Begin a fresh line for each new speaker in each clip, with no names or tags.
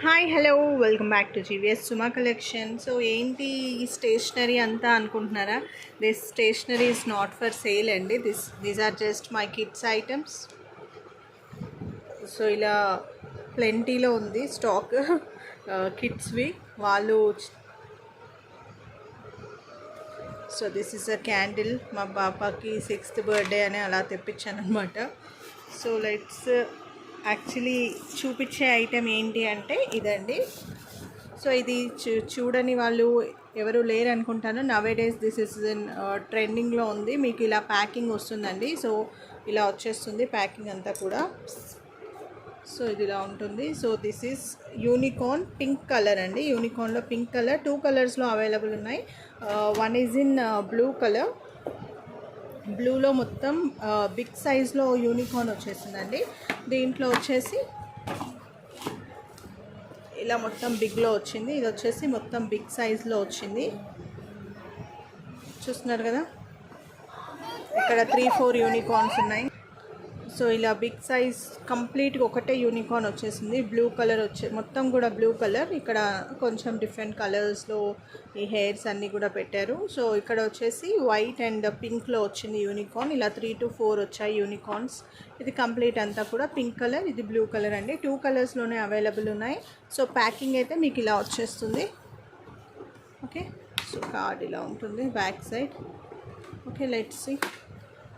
Hi hello welcome back to GVS Suma collection. So ఏంటి ఈ stationery అంతా అనుకుంటున్నారా? This stationery is not for sale అండి. These are just my kids items. So ఇలా ప్లెంటీలో ఉంది స్టాక్ కిడ్స్వి వాళ్ళు. So this is a candle. మా పాపకి 6th బర్త్డే అని అలా తెప్పించాను అనమాట. సో లెట్స్ యాక్చువల్లీ చూపించే ఐటెం ఏంటి అంటే ఇదండి. సో ఇది చూడని వాళ్ళు ఎవరు లేరు అనుకుంటాను. నవేడేస్ దిస్ ఇస్ ట్రెండింగ్లో ఉంది. మీకు ఇలా ప్యాకింగ్ వస్తుందండి. సో ఇలా వచ్చేస్తుంది ప్యాకింగ్ అంతా కూడా. సో ఇది ఇలా ఉంటుంది. So this is unicorn pink colour అండి. యూనికార్న్లో పింక్ కలర్ 2 కలర్స్లో అవైలబుల్ ఉన్నాయి. One is in blue colour. బ్లూలో మొత్తం బిగ్ సైజ్లో యూనికార్న్ వచ్చేసిందండి. దీంట్లో వచ్చేసి ఇలా మొత్తం బిగ్లో వచ్చింది. ఇది వచ్చేసి మొత్తం బిగ్ సైజ్లో వచ్చింది. చూస్తున్నారు కదా, ఇక్కడ 3-4 యూనికార్న్స్ ఉన్నాయి. సో ఇలా బిగ్ సైజ్ కంప్లీట్గా ఒకటే యూనికార్న్ వచ్చేసింది. బ్లూ కలర్ మొత్తం కూడా బ్లూ కలర్. ఇక్కడ కొంచెం డిఫరెంట్ కలర్స్లో ఈ హెయిర్స్ అన్నీ కూడా పెట్టారు. సో ఇక్కడ వచ్చేసి వైట్ అండ్ పింక్లో వచ్చింది యూనికార్న్. ఇలా 3 to 4 వచ్చాయి యూనికార్న్స్. ఇది కంప్లీట్ అంతా కూడా పింక్ కలర్, ఇది బ్లూ కలర్ అండి. 2 కలర్స్లోనే అవైలబుల్ ఉన్నాయి. సో ప్యాకింగ్ అయితే మీకు ఇలా వచ్చేస్తుంది. ఓకే, సో కార్డ్ ఇలా ఉంటుంది back side. Okay, let's see.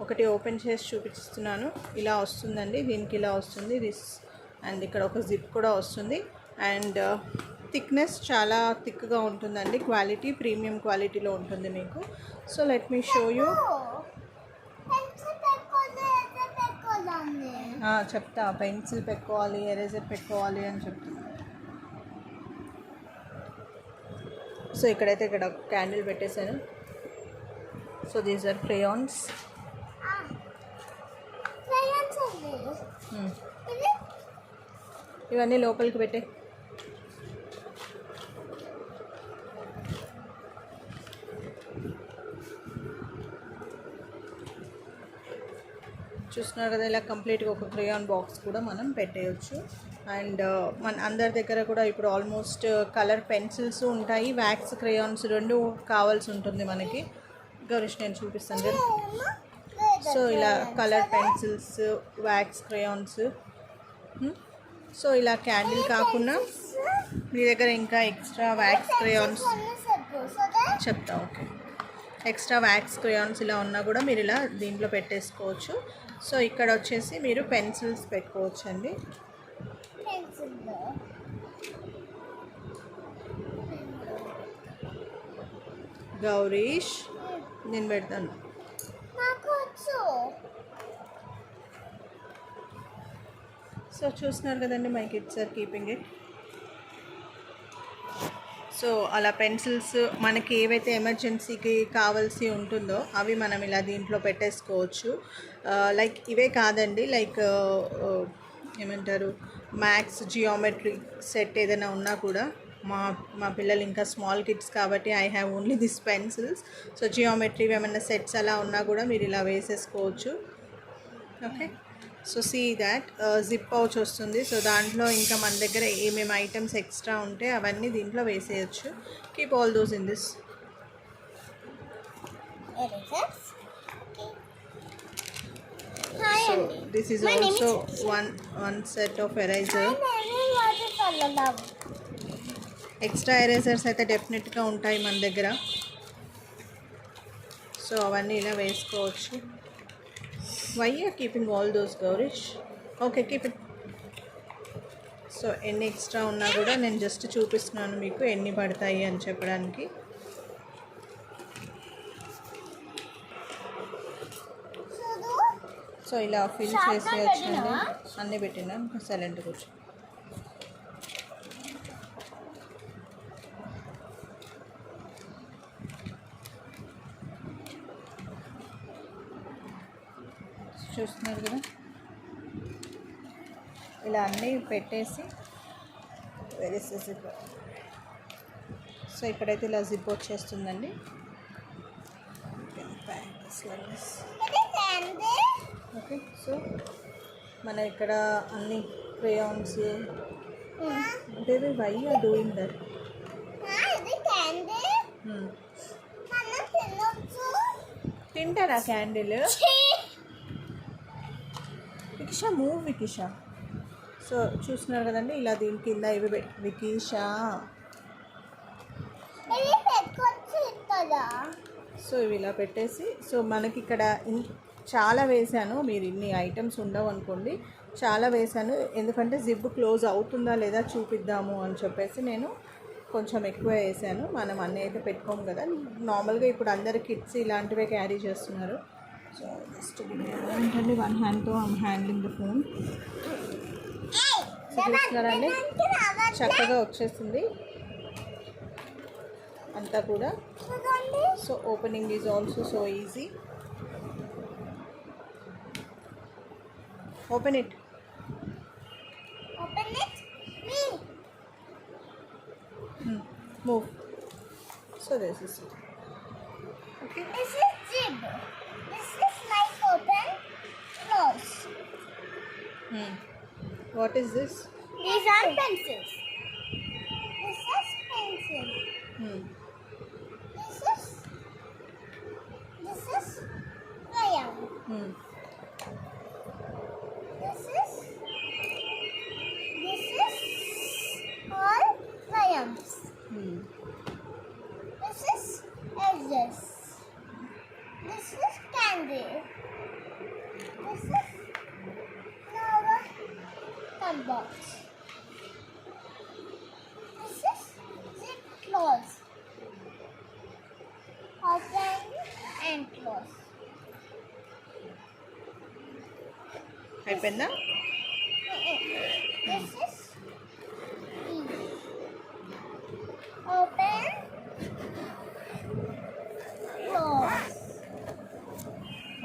ఒకటి ఓపెన్ చేసి చూపిస్తున్నాను. ఇలా వస్తుందండి. దీనికి ఇలా వస్తుంది దిస్. అండ్ ఇక్కడ ఒక జిప్ కూడా వస్తుంది. అండ్ థిక్నెస్ చాలా థిక్గా ఉంటుందండి. క్వాలిటీ ప్రీమియం క్వాలిటీలో ఉంటుంది మీకు. So let me show you. చెప్తా, పెన్సిల్ పెట్టుకోవాలి, ఎరేజర్ పెట్టుకోవాలి అని చెప్తున్నా. సో ఇక్కడైతే ఇక్కడ క్యాండిల్ పెట్టేశాను. So these are crayons. ఇవన్నీ లోపలికి పెట్టే. చూస్తున్నారు కదా, ఇలా కంప్లీట్గా ఒక క్రేయాన్ బాక్స్ కూడా మనం పెట్టేయచ్చు. అండ్ మన అందరి దగ్గర కూడా ఇప్పుడు ఆల్మోస్ట్ కలర్ పెన్సిల్స్ ఉంటాయి, వ్యాక్స్ క్రేయాన్స్ రెండు కావాల్సి ఉంటుంది మనకి. గౌరీష్ నేను చూపిస్తాను. సో ఇలా colour pencils, wax crayons. So ఇలా క్యాండిల్ కాకుండా మీ దగ్గర ఇంకా ఎక్స్ట్రా వ్యాక్స్ క్రేయాన్స్ చెప్తా. ఓకే, ఎక్స్ట్రా వ్యాక్స్ క్రేయాన్స్ ఇలా ఉన్నా కూడా మీరు ఇలా దీంట్లో పెట్టేసుకోవచ్చు. సో ఇక్కడ వచ్చేసి మీరు పెన్సిల్స్ పెట్టుకోవచ్చు అండి. గౌరీష్ నేను పెడతాను. సో చూస్తున్నారు కదండి, my kids are keeping it. So అలా పెన్సిల్స్ మనకి ఏవైతే ఎమర్జెన్సీకి కావాల్సి ఉంటుందో అవి మనం ఇలా దీంట్లో పెట్టేసుకోవచ్చు. లైక్ ఇవే కాదండి, లైక్ ఏమంటారు, మ్యాథ్స్ జియోమెట్రీ సెట్ ఏదైనా ఉన్నా కూడా. మా పిల్లలు ఇంకా స్మాల్ కిడ్స్ కాబట్టి I have only this pencils. So geometry ఏమైనా సెట్స్ అలా ఉన్నా కూడా మీరు ఇలా వేసేసుకోవచ్చు. Okay, so see that zip pouch వస్తుంది. సో దాంట్లో ఇంకా మన దగ్గర ఏమేమి ఐటమ్స్ ఎక్స్ట్రా ఉంటే అవన్నీ దీంట్లో వేసేయచ్చు. Keep all those in this. So this is also one set of eraser. Extra erasers అయితే డెఫినెట్గా ఉంటాయి మన దగ్గర. సో అవన్నీ ఇలా వేసుకోవచ్చు. Why you are keeping all those, Gaurish? Okay, keep it. So ఎన్ని ఎక్స్ట్రా ఉన్నా కూడా నేను జస్ట్ చూపిస్తున్నాను మీకు ఎన్ని పడతాయి అని చెప్పడానికి. సో ఇలా ఫిల్ చేసేయచ్చండి. అన్నీ పెట్టినా సైలెంట్ కూర్చో. చూస్తున్నారు కదా, ఇలా అన్నీ పెట్టేసి వేరేసే జిప్. సో ఇక్కడైతే ఇలా జిప్ వచ్చేస్తుందండి. ఓకే, సో మన ఇక్కడ అన్ని crayons baby why are doing that?
ఇది క్యాండిల్ మనం తినొచ్చు.
తింటారా candle? Vikisha move Vikisha. So చూస్తున్నారు కదండి, ఇలా దీని కింద ఇవి వికిషా.
ఇది పెట్టుకోవచ్చు కదా.
సో ఇవి ఇలా పెట్టేసి, సో మనకి ఇక్కడ చాలా వేసాను. మీరు ఇన్ని ఐటమ్స్ ఉండవు అనుకోండి, చాలా వేసాను. ఎందుకంటే జిప్ క్లోజ్ అవుతుందా లేదా చూపిద్దాము అని చెప్పేసి నేను కొంచెం ఎక్కువ వేసాను. మనం అన్నీ అయితే పెట్టుకోము కదా, నార్మల్గా ఇప్పుడు అందరు కిడ్స్ ఇలాంటివే క్యారీ చేస్తున్నారు. సో జస్ట్ ఏంటంటే వన్ హ్యాండ్తో I'm handling the phone. So చూస్తున్నారండి, చక్కగా వచ్చేస్తుంది అంతా కూడా. So opening is also so easy. Open it.
Open it. Me.
Move. So this is it. Okay.
This is zip. This is like open, close.
What is this?
These are pencils. This is pencil. This is crayon. This is all crayons. This is edges. This is candy. This is our thumb box. This is zip close. Open and close.
అయిపోయిందా?
This is open, close.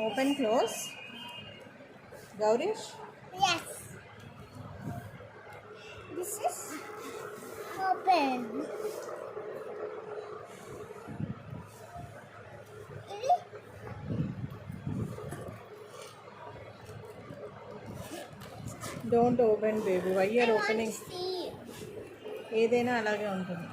Open close. Gourish,
Yes. This is open.
Don't open baby. Why are opening?
See.
ఏదైనా అలాగే ఉంటుంది.